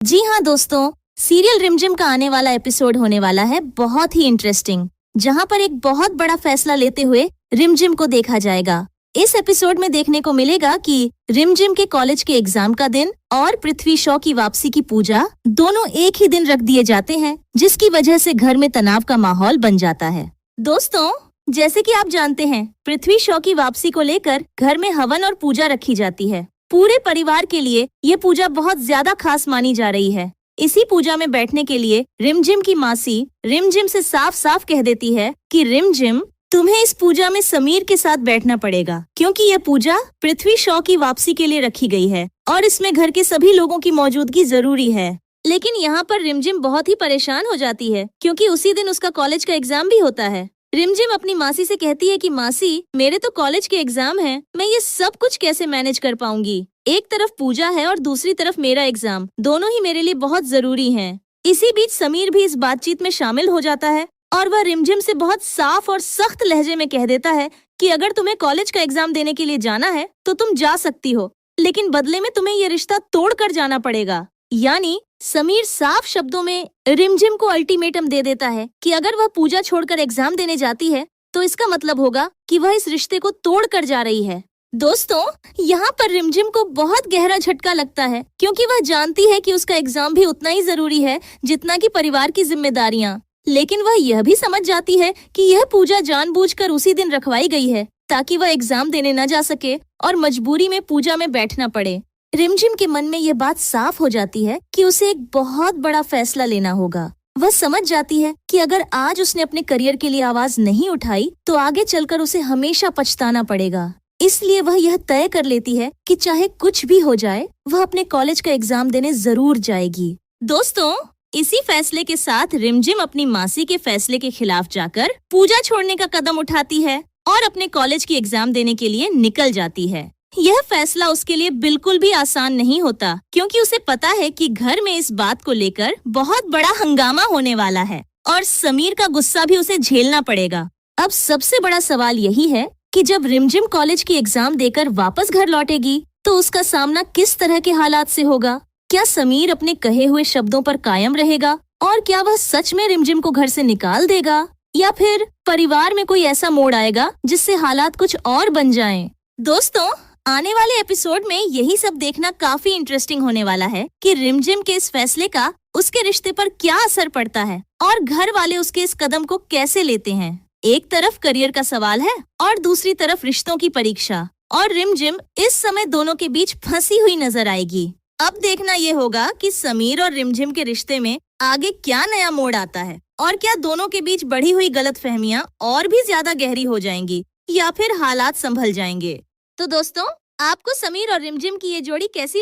जी हाँ दोस्तों, सीरियल रिमझिम का आने वाला एपिसोड होने वाला है बहुत ही इंटरेस्टिंग, जहाँ पर एक बहुत बड़ा फैसला लेते हुए रिमझिम को देखा जाएगा। इस एपिसोड में देखने को मिलेगा कि रिमझिम के कॉलेज के एग्जाम का दिन और पृथ्वी शॉ की वापसी की पूजा दोनों एक ही दिन रख दिए जाते हैं, जिसकी वजह से घर में तनाव का माहौल बन जाता है। दोस्तों, जैसे कि आप जानते हैं, पृथ्वी शॉ की वापसी को लेकर घर में हवन और पूजा रखी जाती है। पूरे परिवार के लिए ये पूजा बहुत ज्यादा खास मानी जा रही है। इसी पूजा में बैठने के लिए रिमझिम की मासी रिमझिम से साफ साफ कह देती है कि रिमझिम, तुम्हें इस पूजा में समीर के साथ बैठना पड़ेगा, क्योंकि यह पूजा पृथ्वी शॉ की वापसी के लिए रखी गई है और इसमें घर के सभी लोगों की मौजूदगी जरूरी है। लेकिन यहाँ पर रिमझिम बहुत ही परेशान हो जाती है, क्योंकि उसी दिन उसका कॉलेज का एग्जाम भी होता है। रिमझिम अपनी मासी से कहती है कि मासी, मेरे तो कॉलेज के एग्जाम हैं, मैं ये सब कुछ कैसे मैनेज कर पाऊंगी। एक तरफ पूजा है और दूसरी तरफ मेरा एग्जाम, दोनों ही मेरे लिए बहुत जरूरी हैं। इसी बीच समीर भी इस बातचीत में शामिल हो जाता है और वह रिमझिम से बहुत साफ और सख्त लहजे में कह देता है कि अगर तुम्हें कॉलेज का एग्जाम देने के लिए जाना है तो तुम जा सकती हो, लेकिन बदले में तुम्हें ये रिश्ता तोड़ कर जाना पड़ेगा। यानी समीर साफ शब्दों में रिमझिम को अल्टीमेटम दे देता है कि अगर वह पूजा छोड़कर एग्जाम देने जाती है तो इसका मतलब होगा कि वह इस रिश्ते को तोड़ कर जा रही है। दोस्तों, यहाँ पर रिमझिम को बहुत गहरा झटका लगता है, क्योंकि वह जानती है कि उसका एग्जाम भी उतना ही जरूरी है जितना कि परिवार की जिम्मेदारियाँ। लेकिन वह यह भी समझ जाती है कि यह पूजा जानबूझकर उसी दिन रखवाई गई है ताकि वह एग्जाम देने न जा सके और मजबूरी में पूजा में बैठना पड़े। रिमझिम के मन में ये बात साफ हो जाती है कि उसे एक बहुत बड़ा फैसला लेना होगा। वह समझ जाती है कि अगर आज उसने अपने करियर के लिए आवाज नहीं उठाई तो आगे चलकर उसे हमेशा पछताना पड़ेगा। इसलिए वह यह तय कर लेती है कि चाहे कुछ भी हो जाए, वह अपने कॉलेज का एग्जाम देने जरूर जाएगी। दोस्तों, इसी फैसले के साथ रिमझिम अपनी मासी के फैसले के खिलाफ जाकर पूजा छोड़ने का कदम उठाती है और अपने कॉलेज की एग्जाम देने के लिए निकल जाती है। यह फैसला उसके लिए बिल्कुल भी आसान नहीं होता, क्योंकि उसे पता है कि घर में इस बात को लेकर बहुत बड़ा हंगामा होने वाला है और समीर का गुस्सा भी उसे झेलना पड़ेगा। अब सबसे बड़ा सवाल यही है कि जब रिमझिम कॉलेज की एग्जाम देकर वापस घर लौटेगी तो उसका सामना किस तरह के हालात से होगा। क्या समीर अपने कहे हुए शब्दों पर कायम रहेगा और क्या वह सच में रिमझिम को घर से निकाल देगा, या फिर परिवार में कोई ऐसा मोड़ आएगा जिससे हालात कुछ और बन जाएं। दोस्तों, आने वाले एपिसोड में यही सब देखना काफी इंटरेस्टिंग होने वाला है कि रिमझिम के इस फैसले का उसके रिश्ते पर क्या असर पड़ता है और घर वाले उसके इस कदम को कैसे लेते हैं। एक तरफ करियर का सवाल है और दूसरी तरफ रिश्तों की परीक्षा, और रिमझिम इस समय दोनों के बीच फंसी हुई नजर आएगी। अब देखना ये होगा कि समीर और रिमझिम के रिश्ते में आगे क्या नया मोड़ आता है और क्या दोनों के बीच बढ़ी हुई गलतफहमियां और भी ज्यादा गहरी हो जाएंगी या फिर हालात संभल जाएंगे। तो दोस्तों, आपको समीर और रिमझिम की ये जोड़ी कैसी